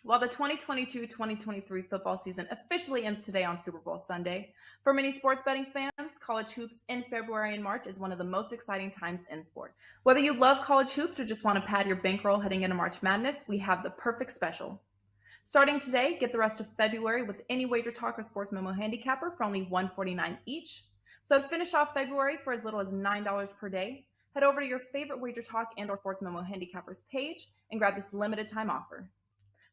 While the 2022-2023 football season officially ends today on Super Bowl Sunday, for many sports betting fans, college hoops in February and March is one of the most exciting times in sports. Whether you love college hoops or just want to pad your bankroll heading into March Madness, we have the perfect special. Starting today, get the rest of February with any WagerTalk or Sports Memo handicapper for only $149 each. So to finish off February for as little as $9 per day, head over to your favorite WagerTalk and or Sports Memo handicappers page and grab this limited time offer.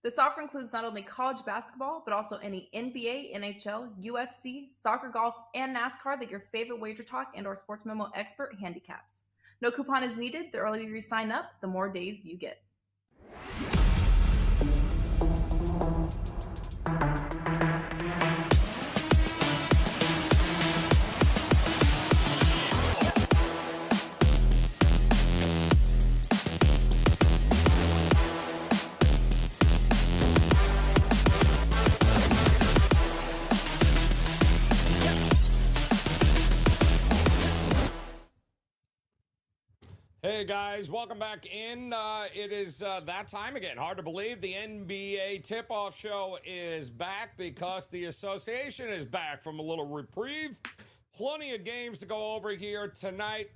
This offer includes not only college basketball, but also any NBA, NHL, UFC, soccer, golf, and NASCAR that your favorite WagerTalk and or Sports Memo expert handicaps. No coupon is needed. The earlier you sign up, the more days you get. Hey guys, welcome back in. It is that time again. Hard to believe the NBA tip-off show is back because the association is back from a little reprieve. Plenty of games to go over here tonight.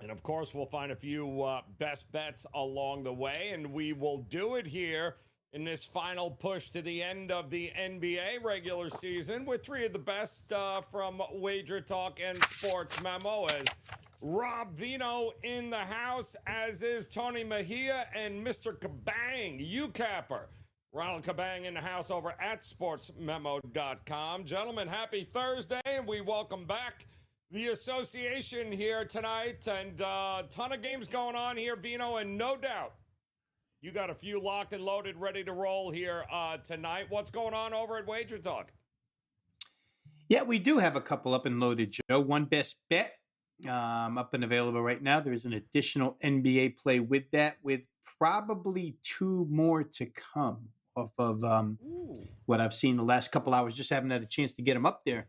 And of course, we'll find a few best bets along the way. And we will do it here in this final push to the end of the NBA regular season with three of the best from WagerTalk and Sports Memo, as Rob Vino in the house, as is Tony Mejia and Mr. Kabang, UCapper. Ronald Kabang in the house over at sportsmemo.com. Gentlemen, happy Thursday, and we welcome back the association here tonight. And a ton of games going on here, Vino, and no doubt you got a few locked and loaded, ready to roll here tonight. What's going on over at WagerTalk? Yeah, we do have a couple up and loaded, Joe. One best bet up and available right now. There's an additional NBA play with that, with probably two more to come off of what I've seen the last couple hours. Just haven't had a chance to get them up there.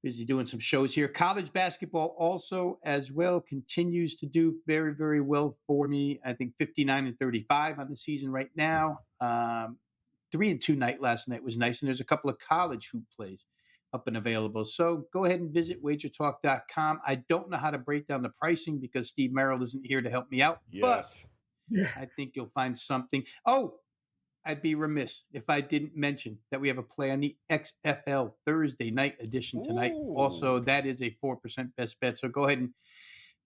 Busy doing some shows here. College basketball also as well continues to do very, very well for me. I think 59-35 on the season right now. 3-2 night last night was nice. And there's a couple of college hoop plays up and available. So go ahead and visit wagertalk.com. I don't know how to break down the pricing because Steve Merrill isn't here to help me out. Yes. But I think you'll find something. Oh, I'd be remiss if I didn't mention that we have a play on the XFL Thursday night edition tonight. Ooh. Also, that is a 4% best bet. So go ahead and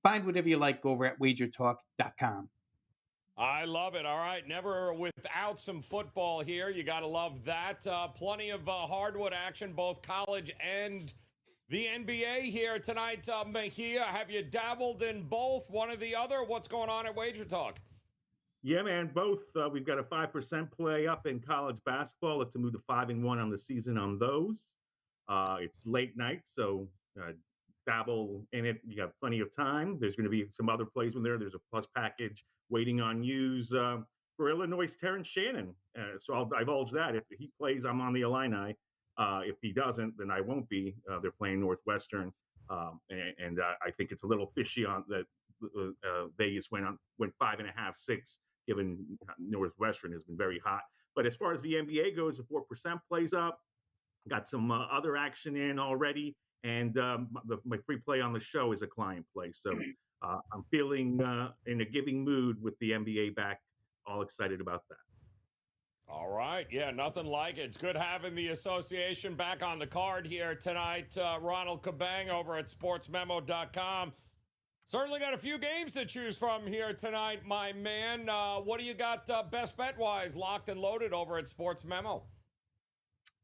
find whatever you like over at wagertalk.com. I love it. All right. Never without some football here. You got to love that. Plenty of hardwood action, both college and the NBA here tonight. Mejia, have you dabbled in both, one or the other? What's going on at WagerTalk? Yeah, man, both. We've got a 5% play up in college basketball. Let's move to 5-1 on the season on those. It's late night, so dabble in it. You have plenty of time. There's going to be some other plays in there. There's a plus package waiting on use for Illinois' Terrence Shannon. So I'll divulge that. If he plays, I'm on the Illini. If he doesn't, then I won't be. They're playing Northwestern, and I think it's a little fishy on that. Vegas went 5.5, 6. Given Northwestern has been very hot. But as far as the NBA goes, the 4% plays up. Got some other action in already. And my free play on the show is a client play. So I'm feeling in a giving mood with the NBA back. All excited about that. All right. Yeah, nothing like it. It's good having the association back on the card here tonight. Ronald Kabang over at sportsmemo.com. Certainly got a few games to choose from here tonight, my man. What do you got best bet-wise locked and loaded over at Sports Memo?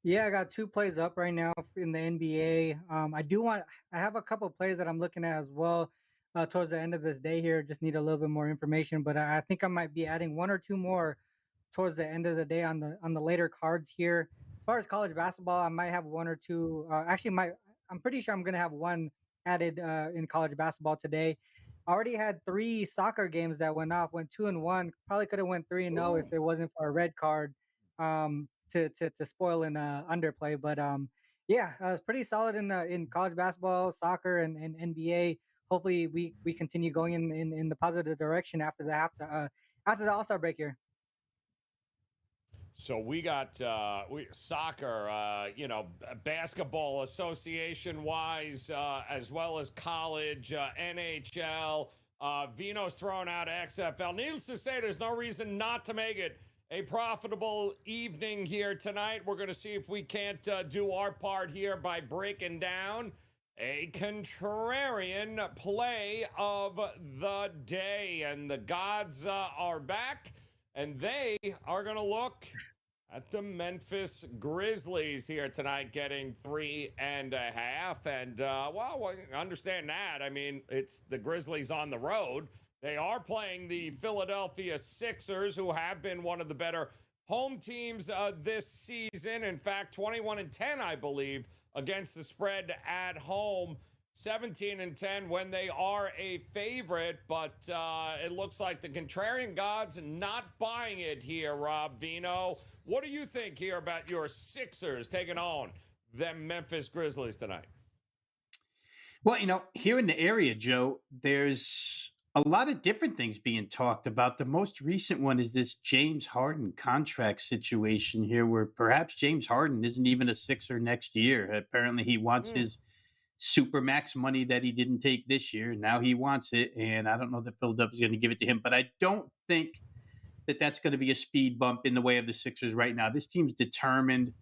Yeah, I got two plays up right now in the NBA. I have a couple of plays that I'm looking at as well towards the end of this day here. Just need a little bit more information, but I think I might be adding one or two more towards the end of the day on the later cards here. As far as college basketball, I might have one or two. I'm pretty sure I'm going to have one added in college basketball today. I already had 3 soccer games that went 2-1. Probably could have went 3-0 if it wasn't for a red card to spoil an underplay. But yeah, it's pretty solid in college basketball, soccer, and NBA. Hopefully we continue going in the positive direction after the All-Star break here. So we got soccer, basketball association wise, as well as college, NHL. Vino's thrown out XFL. Needless to say, there's no reason not to make it a profitable evening here tonight. We're going to see if we can't do our part here by breaking down a contrarian play of the day. And the gods are back, and they are going to look at the Memphis Grizzlies here tonight, getting 3.5. And, understand that. I mean, it's the Grizzlies on the road. They are playing the Philadelphia Sixers, who have been one of the better home teams this season. In fact, 21-10, I believe, against the spread at home. 17-10 when they are a favorite, but it looks like the contrarian gods not buying it here, Rob Vino. What do you think here about your Sixers taking on them Memphis Grizzlies tonight? Well, here in the area, Joe, there's a lot of different things being talked about. The most recent one is this James Harden contract situation here, where perhaps James Harden isn't even a Sixer next year. Apparently he wants his supermax money that he didn't take this year. Now he wants it, and I don't know that Philadelphia's going to give it to him, but I don't think that that's going to be a speed bump in the way of the Sixers right now. This team's determined.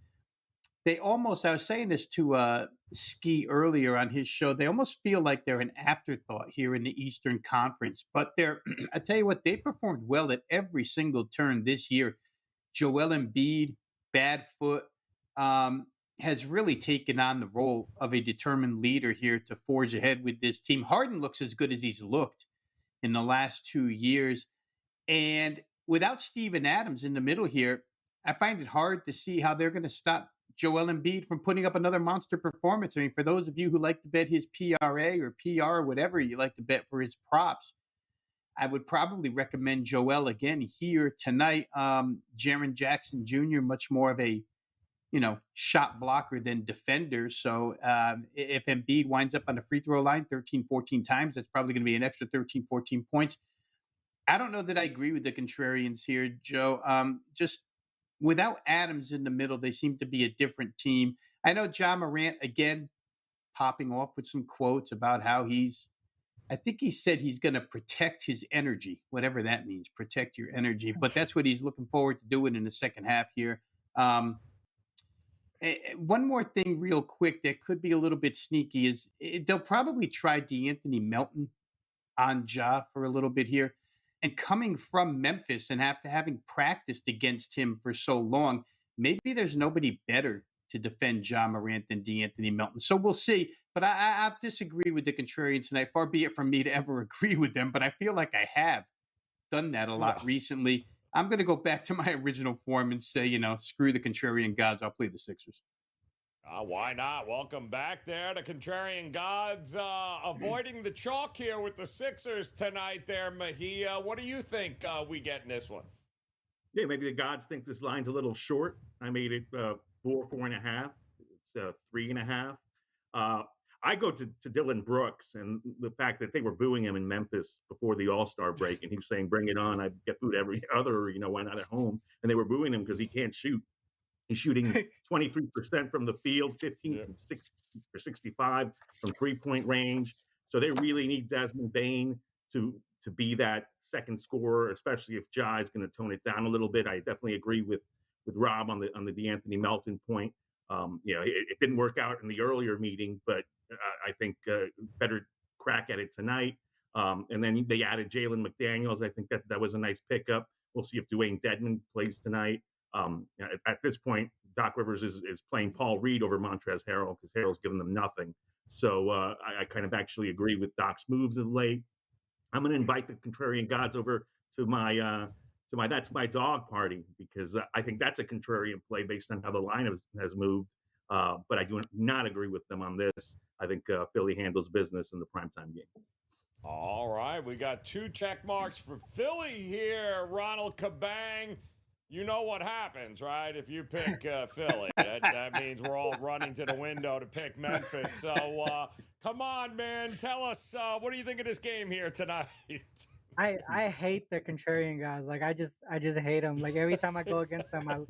I was saying this to Ski earlier on his show, they almost feel like they're an afterthought here in the Eastern Conference, but I tell you what, they performed well at every single turn this year. Joel Embiid, bad foot, has really taken on the role of a determined leader here to forge ahead with this team. Harden looks as good as he's looked in the last 2 years. And without Steven Adams in the middle here, I find it hard to see how they're going to stop Joel Embiid from putting up another monster performance. I mean, for those of you who like to bet his PRA or PR or whatever you like to bet for his props, I would probably recommend Joel again here tonight. Jaren Jackson Jr., much more of a shot blocker than defender. So if Embiid winds up on the free throw line 13, 14 times, that's probably going to be an extra 13, 14 points. I don't know that I agree with the contrarians here, Joe. Just without Adams in the middle, they seem to be a different team. I know Ja Morant, again, popping off with some quotes about how I think he said he's going to protect his energy, whatever that means, protect your energy. But that's what he's looking forward to doing in the second half here. One more thing real quick that could be a little bit sneaky is they'll probably try DeAnthony Melton on Ja for a little bit here. And coming from Memphis and after having practiced against him for so long, maybe there's nobody better to defend Ja Morant than DeAnthony Melton. So we'll see. But I disagree with the contrarian tonight. Far be it from me to ever agree with them, but I feel like I have done that a lot recently. I'm going to go back to my original form and say, screw the contrarian gods. I'll play the Sixers. Why not? Welcome back there to Contrarian Gods. Avoiding the chalk here with the Sixers tonight there, Mejia. What do you think we get in this one? Yeah, maybe the gods think this line's a little short. I made it 4.5. It's 3.5. I go to Dylan Brooks and the fact that they were booing him in Memphis before the All-Star break, and he was saying, "Bring it on! I get booed every other, why not at home?" And they were booing him because he can't shoot. He's shooting 23% from the field, 15 from 65 from three-point range. So they really need Desmond Bane to be that second scorer, especially if Ja is going to tone it down a little bit. I definitely agree with Rob on the DeAnthony Melton point. It didn't work out in the earlier meeting, but I think better crack at it tonight. And then they added Jalen McDaniels. I think that was a nice pickup. We'll see if Dwayne Dedmon plays tonight. At this point, Doc Rivers is playing Paul Reed over Montrezl Harrell because Harrell's given them nothing. So I kind of actually agree with Doc's moves of late. I'm going to invite the contrarian gods over to my that's my dog party because I think that's a contrarian play based on how the line has moved. But I do not agree with them on this. I think Philly handles business in the primetime game. All right, we got 2 check marks for Philly here. Ronald Kabang. You know what happens, right? If you pick Philly, that means we're all running to the window to pick Memphis. So come on, man. Tell us, what do you think of this game here tonight? I hate the contrarian guys. Like I just hate them. Like every time I go against them,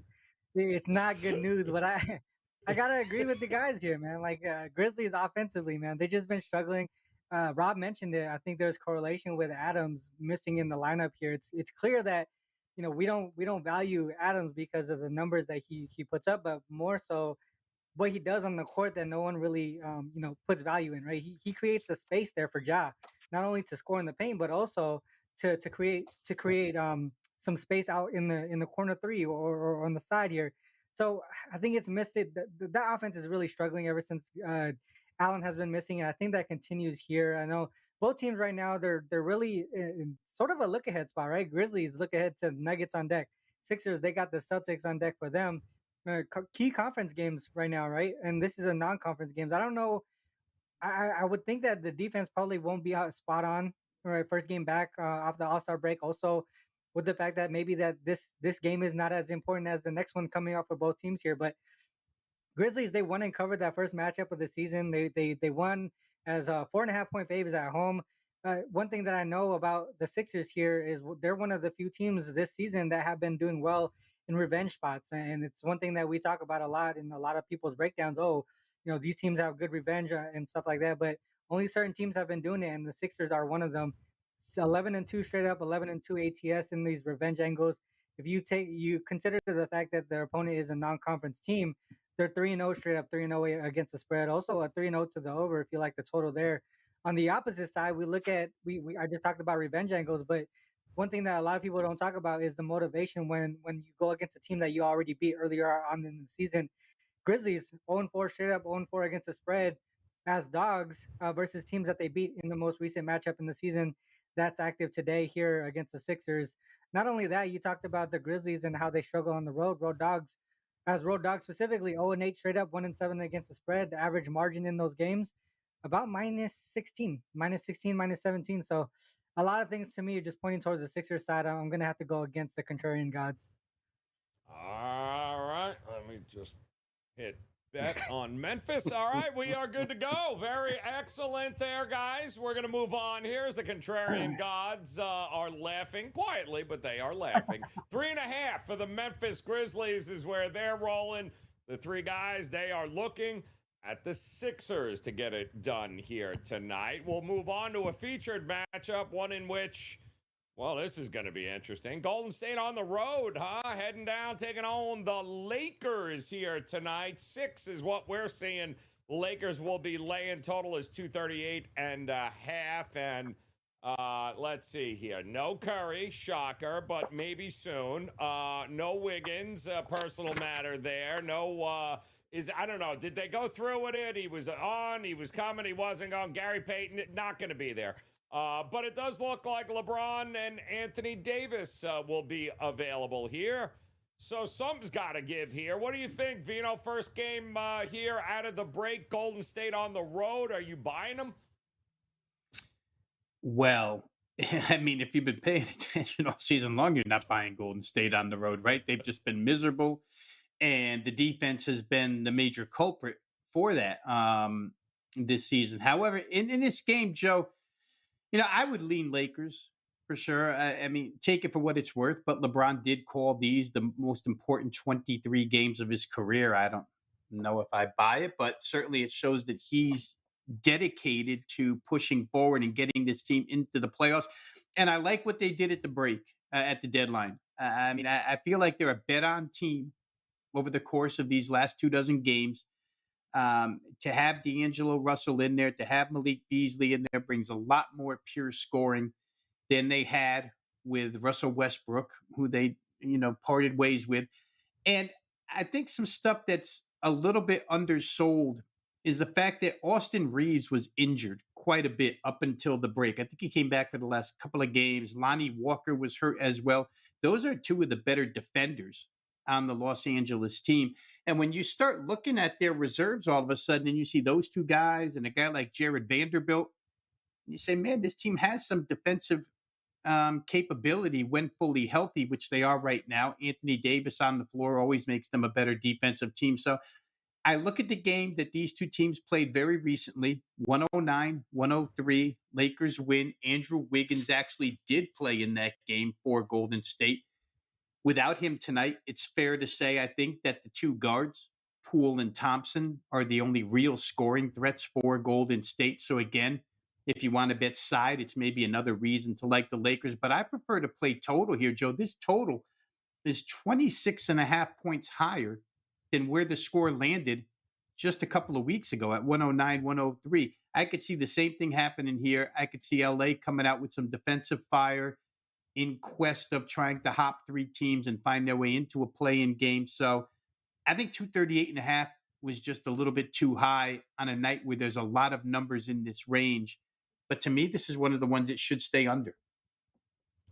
it's not good news. But I gotta agree with the guys here, man. Like Grizzlies offensively, man, they just been struggling. Rob mentioned it. I think there's correlation with Adams missing in the lineup here. It's clear that we don't value Adams because of the numbers that he puts up, but more so what he does on the court that no one really puts value in, right? He creates a space there for Ja, not only to score in the paint, but also to create some space out in the corner three or on the side here. So I think it's missed it. That offense is really struggling ever since Allen has been missing, and I think that continues here. I know both teams right now they're really in sort of a look ahead spot, right? Grizzlies look ahead to Nuggets on deck. Sixers, they got the Celtics on deck for them. Key conference games right now, right? And this is a non-conference games. I don't know. I would think that the defense probably won't be out spot on, right? First game back off the All-Star break. Also, with the fact that maybe that this game is not as important as the next one coming up for both teams here. But Grizzlies, they won and covered that first matchup of the season. They won as 4.5 point favorites at home. One thing that I know about the Sixers here is they're one of the few teams this season that have been doing well in revenge spots, and it's one thing that we talk about a lot in a lot of people's breakdowns. Oh, these teams have good revenge and stuff like that, but only certain teams have been doing it, and the Sixers are one of them. It's 11-2 straight up, 11-2 ATS in these revenge angles. If you consider the fact that their opponent is a non-conference team, they're 3-0 straight up, 3-0 against the spread. Also a 3-0 to the over if you like the total there. On the opposite side, we look at we I just talked about revenge angles, but one thing that a lot of people don't talk about is the motivation when you go against a team that you already beat earlier on in the season. Grizzlies 0-4 straight up, 0-4 against the spread as dogs versus teams that they beat in the most recent matchup in the season that's active today here against the Sixers. Not only that, you talked about the Grizzlies and how they struggle on the road dogs. As road dogs specifically, 0-8 straight up, 1-7 against the spread. The average margin in those games about -16, -16, -17. So a lot of things to me are just pointing towards the Sixers side. I'm going to have to go against the contrarian gods. All right. Let me just hit bet on Memphis. All right. We are good to go. Very excellent there, guys. We're going to move on. Here's the contrarian gods are laughing quietly, but they are laughing. 3.5 for the Memphis Grizzlies is where they're rolling. The three guys, they are looking at the Sixers to get it done here tonight. We'll move on to a featured matchup, one in which, well, this is going to be interesting. Golden State on the road, huh? Heading down, taking on the Lakers here tonight. 6 is what we're seeing. Lakers will be laying. Total is 238.5. And let's see here. No Curry, shocker, but maybe soon. No Wiggins, personal matter there. No, I don't know. Did they go through with it? He was on, he was coming, he wasn't going. Gary Payton, not going to be there. But it does look like LeBron and Anthony Davis will be available here. So something's got to give here. What do you think, Vino? First game here out of the break, Golden State on the road. Are you buying them? Well, I mean, if you've been paying attention all season long, you're not buying Golden State on the road, right? They've just been miserable, and the defense has been the major culprit for that this season. However, in this game, Joe, I would lean Lakers for sure. I mean, take it for what it's worth, but LeBron did call these the most important 23 games of his career. I don't know if I buy it, but certainly it shows that he's dedicated to pushing forward and getting this team into the playoffs. And I like what they did at the break, at the deadline. I mean, I feel like they're a bet on team over the course of these last 24 games. To have D'Angelo Russell in there, to have Malik Beasley in there brings a lot more pure scoring than they had with Russell Westbrook, who they, parted ways with. And I think some stuff that's a little bit undersold is the fact that Austin Reeves was injured quite a bit up until the break. I think he came back for the last couple of games. Lonnie Walker was hurt as well. Those are two of the better defenders on the Los Angeles team. And when you start looking at their reserves all of a sudden and you see those two guys and a guy like Jared Vanderbilt, you say, man, this team has some defensive capability when fully healthy, which they are right now. Anthony Davis on the floor always makes them a better defensive team. So I look at the game that these two teams played very recently, 109-103, Lakers win. Andrew Wiggins actually did play in that game for Golden State. Without him tonight, it's fair to say I think that the two guards, Poole and Thompson, are the only real scoring threats for Golden State. So again, if you want to bet side, it's maybe another reason to like the Lakers. But I prefer to play total here, Joe. This total is 26.5 points higher than where the score landed just a couple of weeks ago at 109, 103. I could see the same thing happening here. I could see LA coming out with some defensive fire in quest of trying to hop three teams and find their way into a play-in game. So I think 238.5 was just a little bit too high on a night where there's a lot of numbers in this range. But to me, this is one of the ones that should stay under.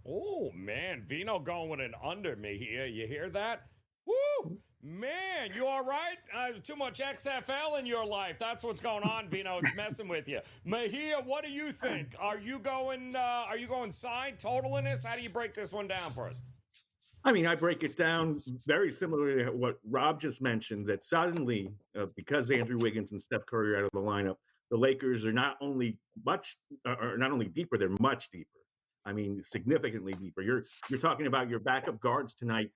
Oh, man. Vino going with an under me here. You hear that? Woo! Man, you all right? Too much XFL in your life. That's what's going on, Vino. It's messing with you. Mahia, what do you think? Are you going side total in this? How do you break this one down for us? I mean, I break it down very similar to what Rob just mentioned, that suddenly, because Andrew Wiggins and Steph Curry are out of the lineup, the Lakers are not only deeper, they're much deeper. I mean, significantly deeper. You're talking about your backup guards tonight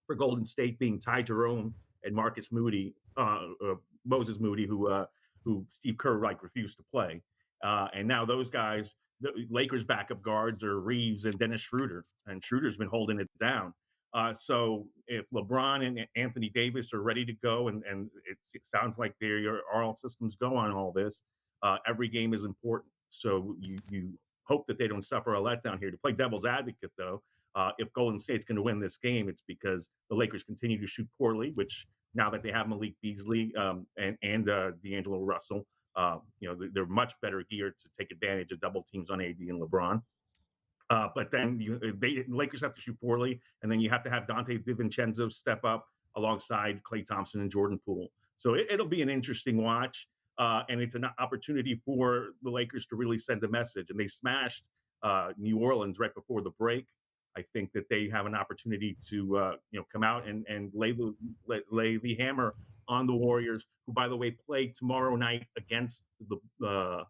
for Golden State being Ty Jerome and Marcus Moody, Moses Moody, who Steve Kerr refused to play, and now those guys, the Lakers' backup guards are Reeves and Dennis Schroeder, and Schroeder's been holding it down. So if LeBron and Anthony Davis are ready to go, and it sounds like they are all systems go on all this, every game is important. So you hope that they don't suffer a letdown here. To play devil's advocate, though, if Golden State's going to win this game, it's because the Lakers continue to shoot poorly, which now that they have Malik Beasley and D'Angelo Russell, they're much better geared to take advantage of double teams on AD and LeBron. But then the Lakers have to shoot poorly, and then you have to have Dante DiVincenzo step up alongside Klay Thompson and Jordan Poole. So it'll be an interesting watch, and it's an opportunity for the Lakers to really send a message. And they smashed New Orleans right before the break. I think that they have an opportunity to come out and lay the hammer on the Warriors, who, by the way, play tomorrow night against the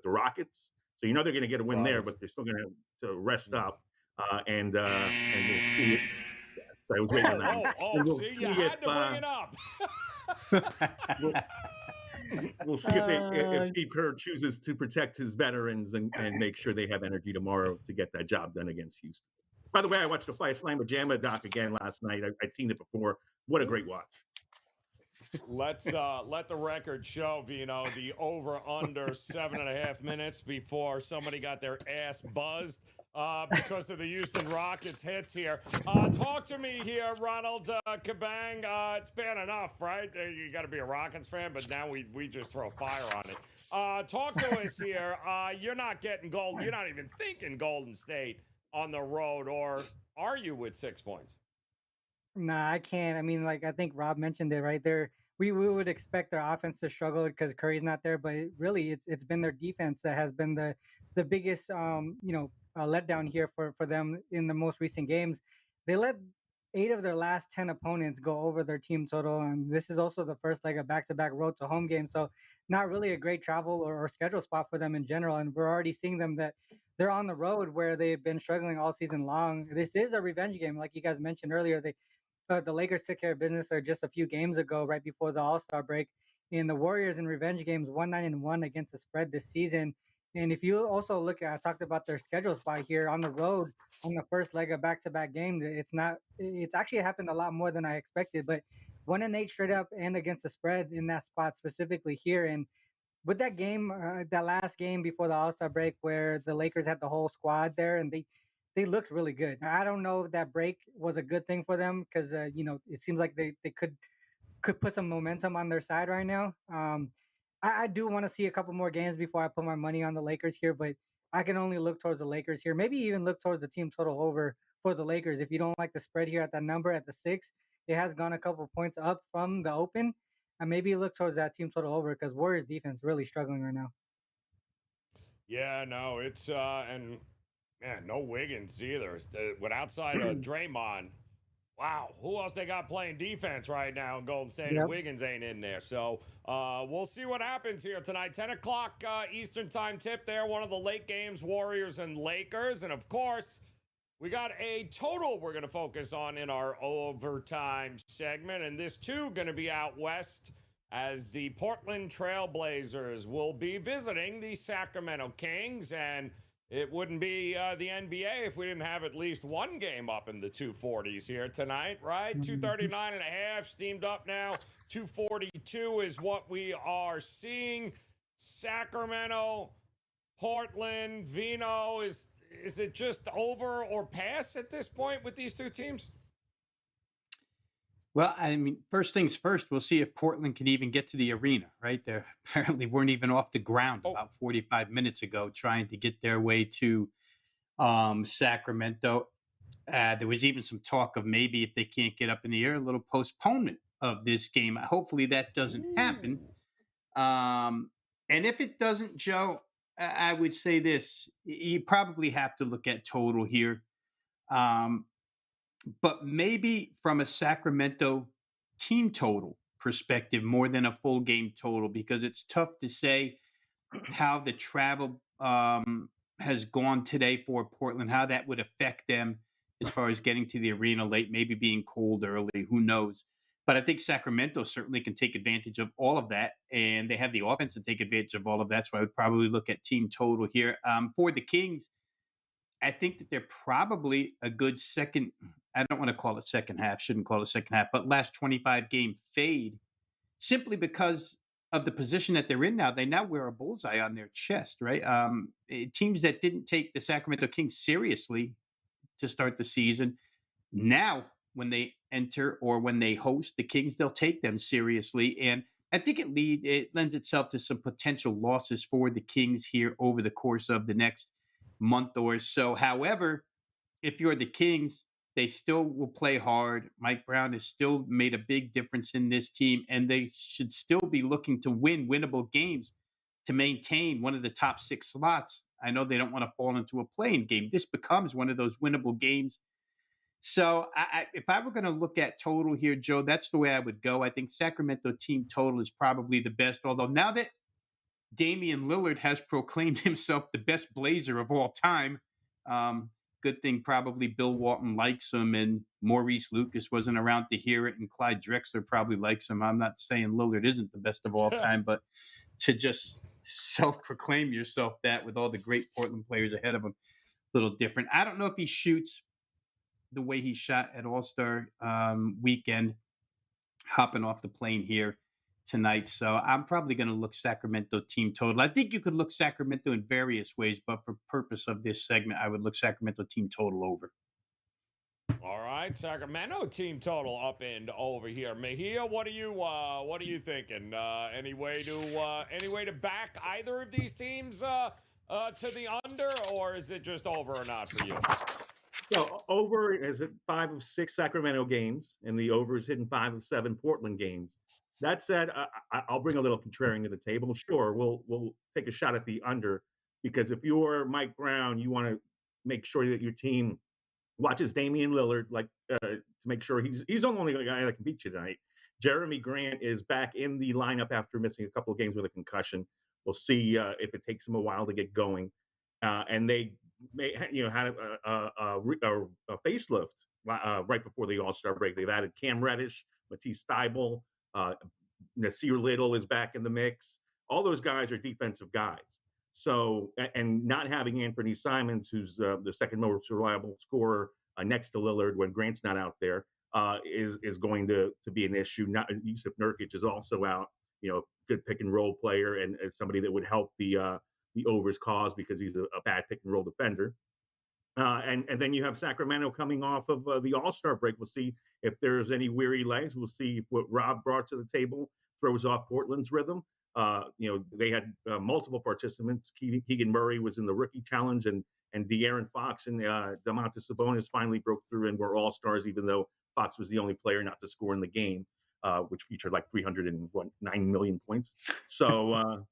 Rockets. So they're going to get a win there, but they're still going to rest up and we'll see it. I was waiting on that. See, you had to bring it up. We'll see if Steve Kerr chooses to protect his veterans and make sure they have energy tomorrow to get that job done against Houston. By the way, I watched the Fly Slam Pajama doc again last night. I'd seen it before. What a great watch. Let's let the record show, Vino, the over-under 7.5 minutes before somebody got their ass buzzed because of the Houston Rockets hits here. Talk to me here, Ronald Kabang. It's been enough, right? You got to be a Rockets fan, but now we just throw fire on it. Talk to us here. You're not getting gold. You're not even thinking Golden State on the road, or are you with 6 points? Nah, I can't. I mean, I think Rob mentioned it right there. We would expect their offense to struggle because Curry's not there, but really it's been their defense that has been the biggest letdown here for them in the most recent games. They let 8 of their last 10 opponents go over their team total, and this is also the first leg of back-to-back road to home games, so not really a great travel or schedule spot for them in general. And we're already seeing them that they're on the road where they've been struggling all season long. This is a revenge game, like you guys mentioned earlier. The Lakers took care of business just a few games ago, right before the All-Star break. And the Warriors in revenge games, 1-9-1 against the spread this season. And if you also look at, I talked about their schedule spot here on the road on the first leg of back-to-back games. It's actually happened a lot more than I expected, but 1-8 straight up and against the spread in that spot specifically here. And with that game, that last game before the All-Star break where the Lakers had the whole squad there and they looked really good. I don't know if that break was a good thing for them because, it seems like they could put some momentum on their side right now. I do want to see a couple more games before I put my money on the Lakers here, but I can only look towards the Lakers here. Maybe even look towards the team total over for the Lakers. If you don't like the spread here at that number at the 6, it has gone a couple points up from the open. And maybe look towards that team total over because Warriors defense really struggling right now. Yeah, no, it's and man, no Wiggins either. With outside of Draymond, wow, who else they got playing defense right now in Golden State? Yep. And Wiggins ain't in there. So we'll see what happens here tonight. 10 o'clock Eastern time tip there. One of the late games, Warriors and Lakers. And of course, We got a total we're going to focus on in our overtime segment, and this too going to be out west as the Portland Trailblazers will be visiting the Sacramento Kings, and it wouldn't be the NBA if we didn't have at least one game up in the 240s here tonight, right? 239 and a half, steamed up now. 242 is what we are seeing. Sacramento, Portland, Vino, is it just over or pass at this point with these two teams? Well, I mean, first things first, we'll see if Portland can even get to the arena, right? They apparently weren't even off the ground about 45 minutes ago trying to get their way to Sacramento. There was even some talk of maybe if they can't get up in the air, a little postponement of this game. Hopefully that doesn't happen. And if it doesn't, Joe, I would say this. You probably have to look at total here. But maybe from a Sacramento team total perspective, more than a full game total, because it's tough to say how the travel has gone today for Portland, how that would affect them as far as getting to the arena late, maybe being cold early, who knows. But I think Sacramento certainly can take advantage of all of that, and they have the offense to take advantage of all of that. So I would probably look at team total here. For the Kings, I think that they're probably a good second. I don't want to call it second half, shouldn't call it second half, but last 25 game fade, simply because of the position that they're in now. They now wear a bullseye on their chest, right? Teams that didn't take the Sacramento Kings seriously to start the season, now when they enter or when they host the Kings, they'll take them seriously. And I think it lends itself to some potential losses for the Kings here over the course of the next month or so. However, if you're the Kings, they still will play hard. Mike Brown has still made a big difference in this team, and they should still be looking to win winnable games to maintain one of the top 6 slots. I know they don't want to fall into a playing game. This becomes one of those winnable games. So if I were going to look at total here, Joe, that's the way I would go. I think Sacramento team total is probably the best, although now that Damian Lillard has proclaimed himself the best Blazer of all time, good thing probably Bill Walton likes him, and Maurice Lucas wasn't around to hear it, and Clyde Drexler probably likes him. I'm not saying Lillard isn't the best of all time, but to just self-proclaim yourself that with all the great Portland players ahead of him, a little different. I don't know if he shoots the way he shot at All-Star weekend, hopping off the plane here tonight. So I'm probably going to look Sacramento team total. I think you could look Sacramento in various ways, but for purpose of this segment, I would look Sacramento team total over. All right, Sacramento team total up and over here. Mejia, what are you thinking? Any way to back either of these teams to the under, or is it just over or not for you? So over is at 5 of 6 Sacramento games, and the over is hitting 5 of 7 Portland games. That said, I'll bring a little contrarian to the table. Sure, we'll take a shot at the under, because if you're Mike Brown, you want to make sure that your team watches Damian Lillard, to make sure he's the only guy that can beat you tonight. Jeremy Grant is back in the lineup after missing a couple of games with a concussion. We'll see if it takes him a while to get going. And they had a facelift right before the All-Star break. They've added Cam Reddish, Matisse Thybulle, Nasir Little is back in the mix. All those guys are defensive guys. So, and not having Anthony Simons, who's the second most reliable scorer next to Lillard when Grant's not out there, is going to be an issue. Not Yusuf Nurkic is also out. Good pick and roll player, and somebody that would help the overs cause, because he's a bad pick and roll defender. And then you have Sacramento coming off of the All-Star break. We'll see if there's any weary legs. We'll see if what Rob brought to the table throws off Portland's rhythm. They had multiple participants. Keegan Murray was in the rookie challenge, and De'Aaron Fox and Domantas Sabonis finally broke through and were all-stars, even though Fox was the only player not to score in the game, which featured like 309 million points. So,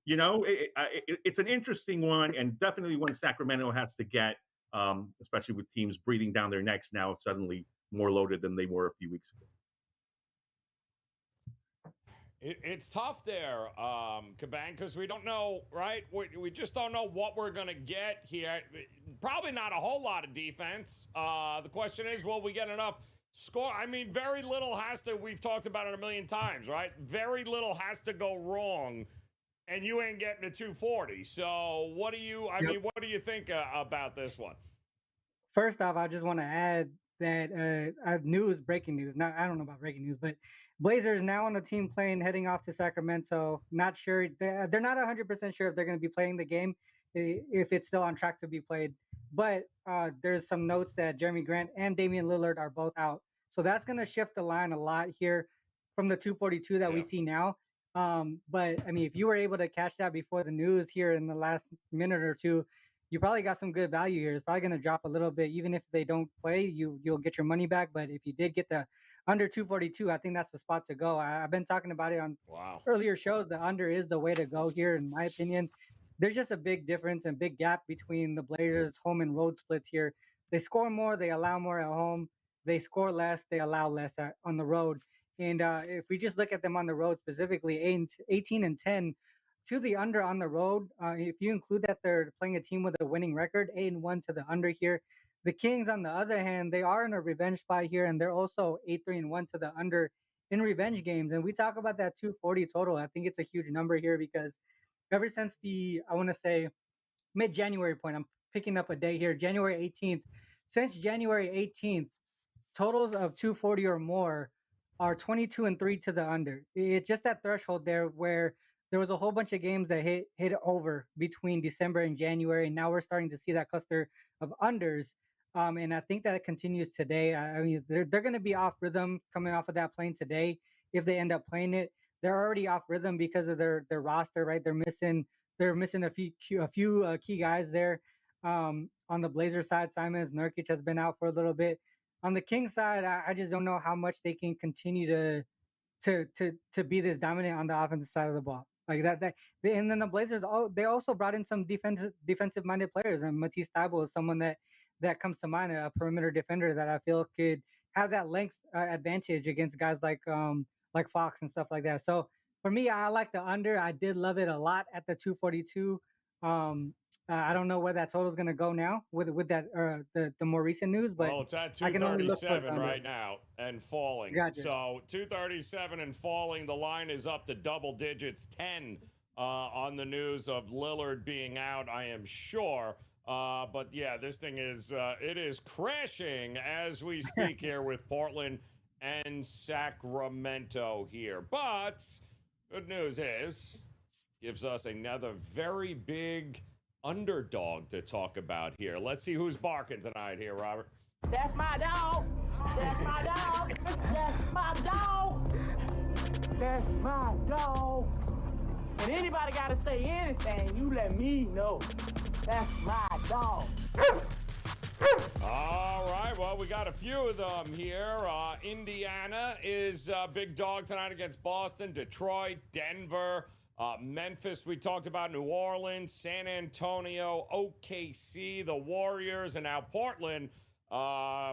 it's an interesting one, and definitely one Sacramento has to get, especially with teams breathing down their necks now, suddenly more loaded than they were a few weeks ago. It's tough there, Caban, because we don't know, right? We just don't know what we're going to get here. Probably not a whole lot of defense. The question is, will we get enough score? I mean, very little has to, we've talked about it a million times, right? Very little has to go wrong, and you ain't getting a 240. So what do you, I mean, what do you think about this one? First off, I just want to add that breaking news. Not, I don't know about breaking news, but Blazers now on the team plane heading off to Sacramento. Not sure. They're not 100% sure if they're going to be playing the game, if it's still on track to be played. But there's some notes that Jeremy Grant and Damian Lillard are both out. So that's going to shift the line a lot here from the 242 that we see now. But I mean, if you were able to catch that before the news here in the last minute or two, you probably got some good value here. It's probably going to drop a little bit. Even if they don't play, you'll get your money back. But if you did get the under 242, I think that's the spot to go. I've been talking about it on earlier shows. The under is the way to go here, in my opinion. There's just a big difference and big gap between the Blazers' home and road splits here. They score more, they allow more at home. They score less, they allow less on the road. And if we just look at them on the road specifically, 18 and 10 to the under on the road. If you include that they're playing a team with a winning record, 8-1 to the under here. The Kings, on the other hand, they are in a revenge spot here, and they're also 8-3-1 to the under in revenge games. And we talk about that 240 total. I think it's a huge number here because ever since I want to say mid-January point, I'm picking up a day here, January 18th. Since January 18th, totals of 240 or more are 22-3 to the under. It's just that threshold there where there was a whole bunch of games that hit over between December and January, and now we're starting to see that cluster of unders. And I think that it continues today. I mean, they're going to be off rhythm coming off of that plane today if they end up playing it. They're already off rhythm because of their roster, right? They're missing a few key guys there. On the Blazers side, Simons Nurkic has been out for a little bit. On the Kings side, I just don't know how much they can continue to be this dominant on the offensive side of the ball. Like and then the Blazers, they also brought in some defensive-minded players, and Matisse Thybulle is someone that comes to mind, a perimeter defender that I feel could have that length advantage against guys like Fox and stuff like that. So for me, I like the under. I did love it a lot at the 242. I don't know where that total is going to go now with that the more recent news, but well, it's at 237 right now and falling. Gotcha. So 237 and falling. The line is up to double digits, 10 on the news of Lillard being out, I am sure. But yeah, this thing is it is crashing as we speak here with Portland and Sacramento here. But good news is gives us another very big underdog to talk about here. Let's see who's barking tonight here, Robert. That's my dog. That's my dog. That's my dog. That's my dog. And anybody got to say anything, you let me know. That's my dog. All right, well, we got a few of them here. Indiana is a big dog tonight against Boston, Detroit, Denver, Memphis, we talked about New Orleans, San Antonio, OKC, the Warriors, and now Portland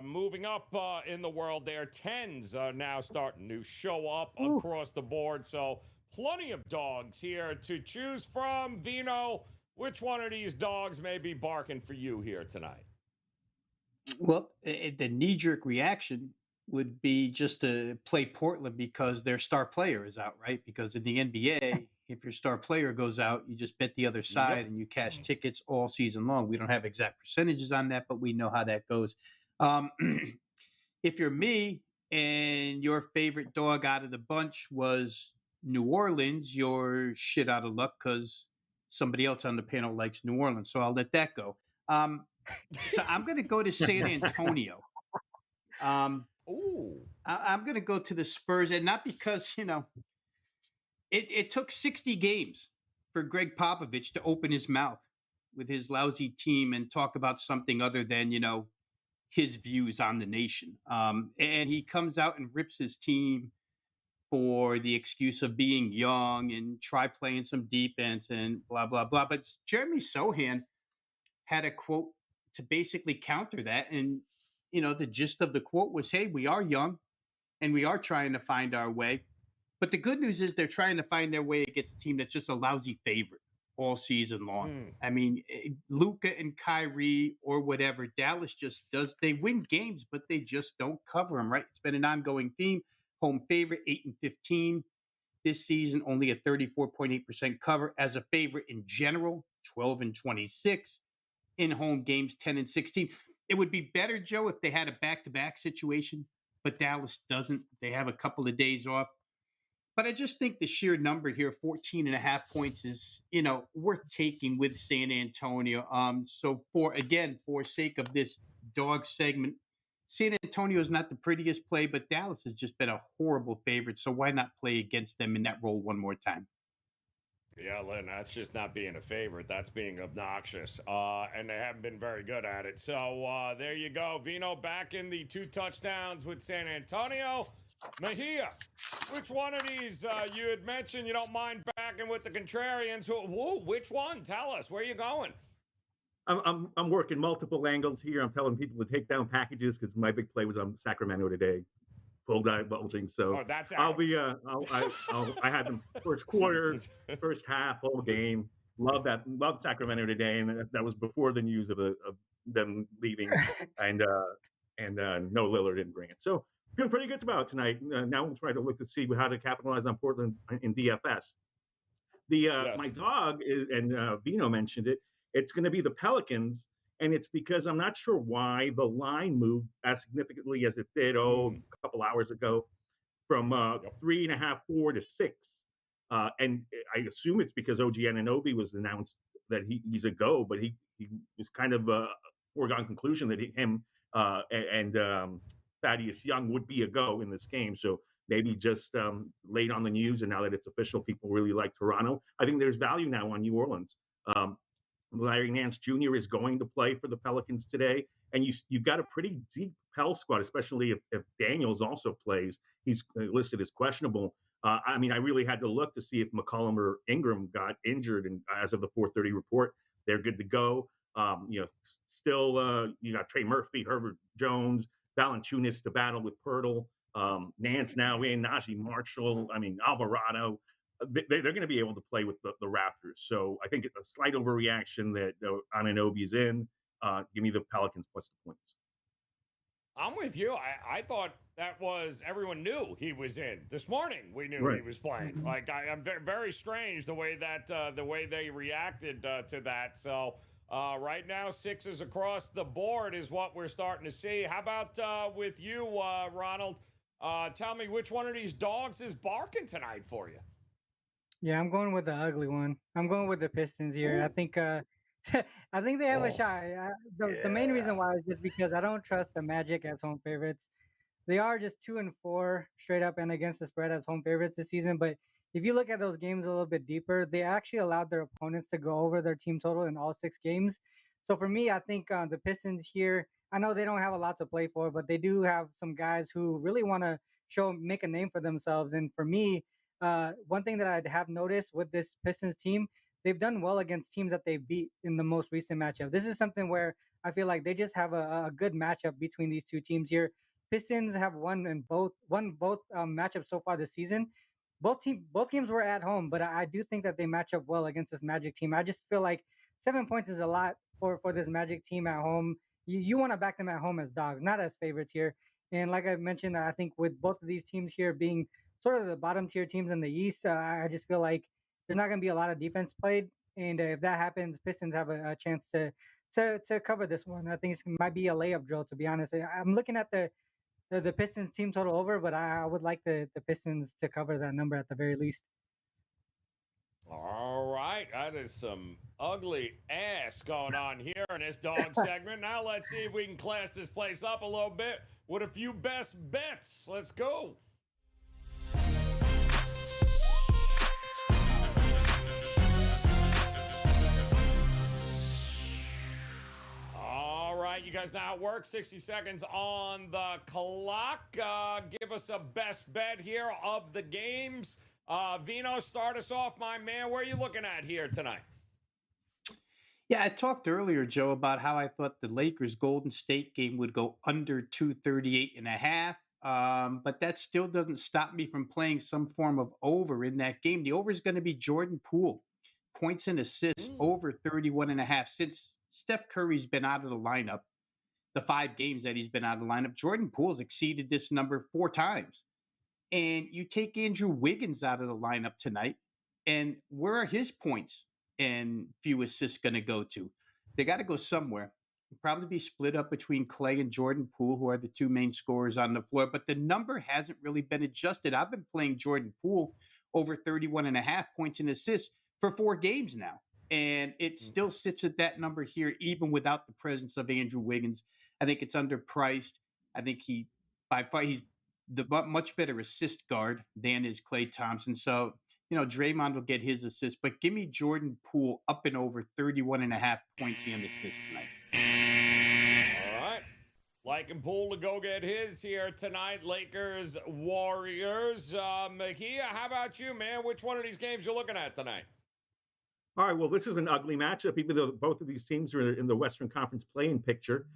moving up in the world there. Tens are now starting to show up across the board. So plenty of dogs here to choose from. Vino, which one of these dogs may be barking for you here tonight? Well, the knee-jerk reaction would be just to play Portland because their star player is out, right? Because in the NBA, if your star player goes out, you just bet the other side and you cash tickets all season long. We don't have exact percentages on that, but we know how that goes. If you're me and your favorite dog out of the bunch was New Orleans, you're shit out of luck because somebody else on the panel likes New Orleans. So I'll let that go. So I'm going to go to San Antonio. I'm going to go to the Spurs, and not because, it took 60 games for Greg Popovich to open his mouth with his lousy team and talk about something other than, his views on the nation. And he comes out and rips his team for the excuse of being young and try playing some defense and blah, blah, blah. But Jeremy Sohan had a quote to basically counter that. And, the gist of the quote was, hey, we are young and we are trying to find our way. But the good news is they're trying to find their way against a team that's just a lousy favorite all season long. I mean, Luka and Kyrie or whatever, Dallas just does. They win games, but they just don't cover them, right? It's been an ongoing theme. Home favorite, 8-15 this season, only a 34.8% cover. As a favorite in general, 12-26 in home games, 10-16. It would be better, Joe, if they had a back-to-back situation, but Dallas doesn't. They have a couple of days off. But I just think the sheer number here, 14.5 points, is, worth taking with San Antonio. So for sake of this dog segment, San Antonio is not the prettiest play, but Dallas has just been a horrible favorite. So why not play against them in that role one more time? Yeah, Lynn, that's just not being a favorite. That's being obnoxious. And they haven't been very good at it. So there you go. Vino back in the 2 touchdowns with San Antonio. Mejia, which one of these you had mentioned you don't mind backing with the contrarians? Which one? Tell us. Where are you going? I'm working multiple angles here. I'm telling people to take down packages because my big play was on Sacramento today. Full divulging. So that's out. I'll be I had them first quarter, first half, whole game. Love Sacramento today, and that was before the news of them leaving, and no Lillard didn't bring it. So feeling pretty good about it tonight. Now we'll try to look to see how to capitalize on Portland in DFS. My dog is, and Vino mentioned it. It's going to be the Pelicans. And it's because I'm not sure why the line moved as significantly as it did a couple hours ago, from 3.5, 4 to 6. And I assume it's because OG Anunoby was announced that he's a go, but he was kind of a foregone conclusion that him and Thaddeus Young would be a go in this game. So maybe just late on the news, and now that it's official, people really like Toronto. I think there's value now on New Orleans. Larry Nance Jr. is going to play for the Pelicans today, and you've got a pretty deep Pel squad, especially if Daniels also plays. He's listed as questionable. I mean, I really had to look to see if McCollum or Ingram got injured, and as of the 4:30 report, they're good to go. Still, you got Trey Murphy, Herbert Jones, Valanciunas to battle with Pirtle, Nance now in, Najee Marshall, Alvarado. They're going to be able to play with the Raptors. So I think it's a slight overreaction that Anunoby's in. Give me the Pelicans plus the points. I'm with you. I thought that was, everyone knew he was in. This morning we knew he was playing. Like, I'm very strange the way they reacted to that. So right now, 6s across the board is what we're starting to see. How about with you, Ronald? Tell me which one of these dogs is barking tonight for you. Yeah, I'm going with the ugly one. I'm going with the Pistons here. I think I think they have a shot. The main reason why is just because I don't trust the Magic as home favorites. They are just 2-4 straight up and against the spread as home favorites this season. But if you look at those games a little bit deeper, they actually allowed their opponents to go over their team total in all 6 games. So for me, I think the Pistons here, I know they don't have a lot to play for, but they do have some guys who really want to make a name for themselves. And for me, one thing that I have noticed with this Pistons team, they've done well against teams that they beat in the most recent matchup. This is something where I feel like they just have a good matchup between these two teams here. Pistons have won both matchups so far this season. Both games were at home, but I do think that they match up well against this Magic team. I just feel like 7 points is a lot for this Magic team at home. You want to back them at home as dogs, not as favorites here. And like I mentioned, I think with both of these teams here being sort of the bottom tier teams in the East, I just feel like there's not going to be a lot of defense played. And if that happens, Pistons have a chance to cover this one. I think it might be a layup drill, to be honest. I'm looking at the Pistons team total over, but I would like the Pistons to cover that number at the very least. All right. That is some ugly ass going on here in this dog segment. Now let's see if we can class this place up a little bit with a few best bets. Let's go. All right, you guys know how it works. 60 seconds on the clock. Give us a best bet here of the games. Vino, start us off, my man. Where are you looking at here tonight? Yeah, I talked earlier, Joe, about how I thought the Lakers Golden State game would go under 238.5. But that still doesn't stop me from playing some form of over in that game. The over is going to be Jordan Poole, points and assists over 31.5. Since Steph Curry's been out of the lineup, the 5 games that he's been out of the lineup, Jordan Poole's exceeded this number 4 times. And you take Andrew Wiggins out of the lineup tonight, and where are his points and few assists going to go to? They got to go somewhere. It'll probably be split up between Clay and Jordan Poole, who are the 2 main scorers on the floor, but the number hasn't really been adjusted. I've been playing Jordan Poole over 31.5 points and assists for 4 games now, and it still sits at that number here, even without the presence of Andrew Wiggins. I think it's underpriced. I think he's the much better assist guard than is Klay Thompson. So, Draymond will get his assist, but give me Jordan Poole up and over 31.5 points and assists tonight. All right. Liking Poole to go get his here tonight. Lakers, Warriors. Mejia, how about you, man? Which one of these games you looking at tonight? All right, well, this is an ugly matchup, even though both of these teams are in the Western Conference play-in picture.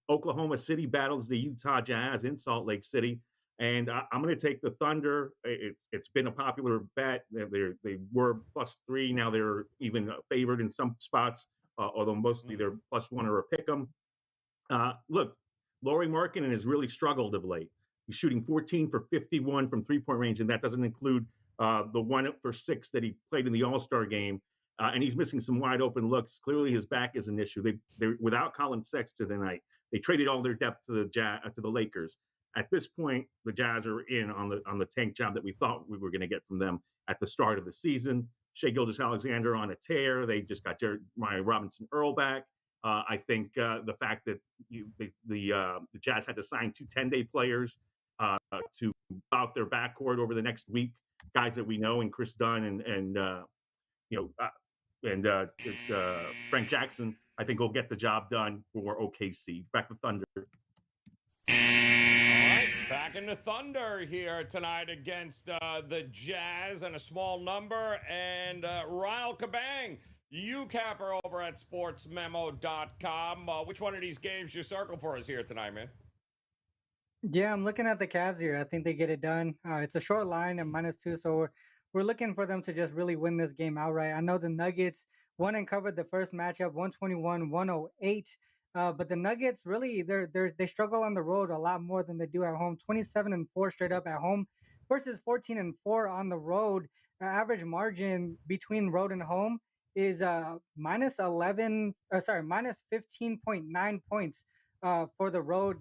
Oklahoma City battles the Utah Jazz in Salt Lake City, and I'm going to take the Thunder. It's been a popular bet. They were +3. Now they're even favored in some spots, although mostly they're +1 or a pick 'em. Look, Lauri Markkanen has really struggled of late. He's shooting 14 for 51 from three-point range, and that doesn't include the 1 for 6 that he played in the All-Star game. And he's missing some wide open looks. Clearly, his back is an issue. They're without Colin Sexton tonight. They traded all their depth to the Lakers. At this point, the Jazz are in on the tank job that we thought we were going to get from them at the start of the season. Shai Gilgeous-Alexander on a tear. They just got Jeremiah Robinson-Earl back. I think the fact that the Jazz had to sign 2 10-day players to out their backcourt over the next week, guys that we know, and Chris Dunn and Frank Jackson, I think will get the job done for OKC. Back to Thunder. All right, back in the Thunder here tonight against the Jazz and a small number. And Ronald Kabang, you capper over at sportsmemo.com. Which one of these games you circle for us here tonight, man? Yeah, I'm looking at the Cavs here. I think they get it done. It's a short line at -2, so we're looking for them to just really win this game outright. I know the Nuggets won and covered the first matchup, 121-108. But the Nuggets really they struggle on the road a lot more than they do at home. 27-4 straight up at home versus 14-4 on the road. Average margin between road and home is -15.9 points for the road,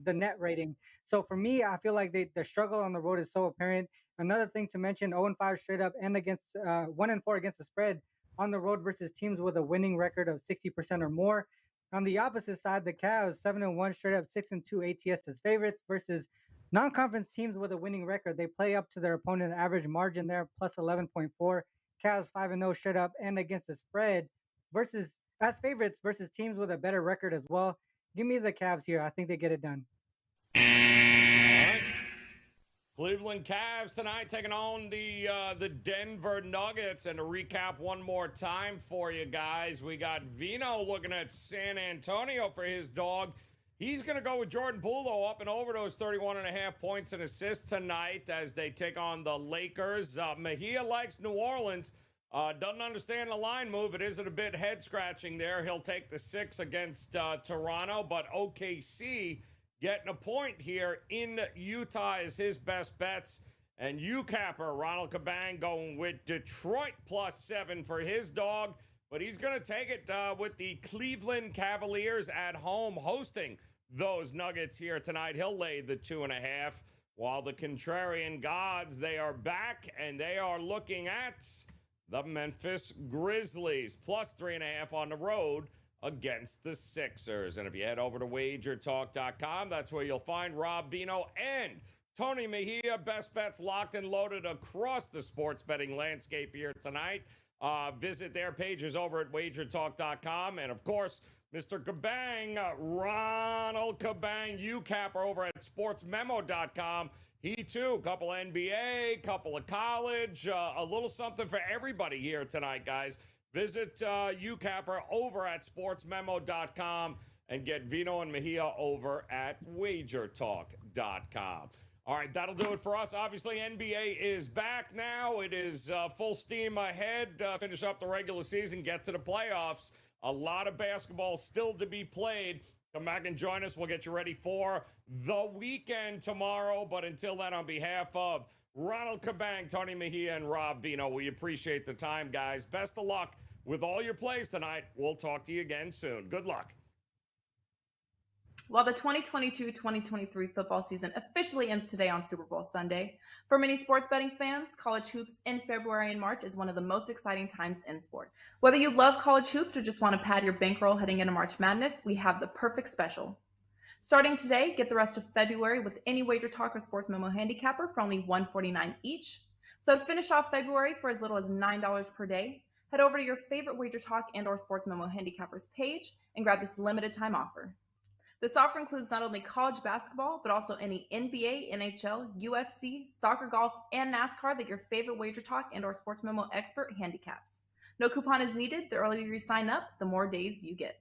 the net rating. So for me, I feel like the struggle on the road is so apparent. Another thing to mention, 0-5 straight up and against 1-4 against the spread on the road versus teams with a winning record of 60% or more. On the opposite side, the Cavs 7-1 straight up, 6-2 ATS as favorites versus non-conference teams with a winning record. They play up to their opponent average margin there, +11.4. Cavs 5-0 straight up and against the spread versus as favorites versus teams with a better record as well. Give me the Cavs here. I think they get it done. Cleveland Cavs tonight taking on the Denver Nuggets. And to recap one more time for you guys, we got Vino looking at San Antonio for his dog. He's going to go with Jordan Poole, though, up and over those 31.5 points and assists tonight as they take on the Lakers. Mejia likes New Orleans. Doesn't understand the line move. It isn't a bit head-scratching there. He'll take the 6 against Toronto, but OKC getting a point here in Utah is his best bets. And capper Ronald Kabang going with Detroit +7 for his dog. But he's going to take it with the Cleveland Cavaliers at home hosting those Nuggets here tonight. He'll lay the 2.5. While the contrarian gods, they are back and they are looking at the Memphis Grizzlies +3.5 on the road against the Sixers. And if you head over to WagerTalk.com, that's where you'll find Rob Vino and Tony Mejia. Best bets locked and loaded across the sports betting landscape here tonight. Visit their pages over at WagerTalk.com. And, of course, Mr. Kabang, Ronald Kabang, capper over at SportsMemo.com. He, too, a couple NBA, couple of college, a little something for everybody here tonight, guys. Visit capper over at SportsMemo.com and get Vino and Mejia over at WagerTalk.com. All right, that'll do it for us. Obviously, NBA is back now. It is full steam ahead. Finish up the regular season, get to the playoffs. A lot of basketball still to be played. Come back and join us. We'll get you ready for the weekend tomorrow. But until then, on behalf of Ronald Kabang, Tony Mejia, and Rob Vino, we appreciate the time, guys. Best of luck with all your plays tonight. We'll talk to you again soon. Good luck. While the 2022-2023 football season officially ends today on Super Bowl Sunday, for many sports betting fans, college hoops in February and March is one of the most exciting times in sports. Whether you love college hoops or just want to pad your bankroll heading into March Madness, we have the perfect special. Starting today, get the rest of February with any WagerTalk or Sports Memo handicapper for only $149 each. So to finish off February for as little as $9 per day, head over to your favorite WagerTalk and or Sports Memo handicappers page and grab this limited time offer. This offer includes not only college basketball, but also any NBA, NHL, UFC, soccer, golf, and NASCAR that your favorite WagerTalk and or Sports Memo expert handicaps. No coupon is needed. The earlier you sign up, the more days you get.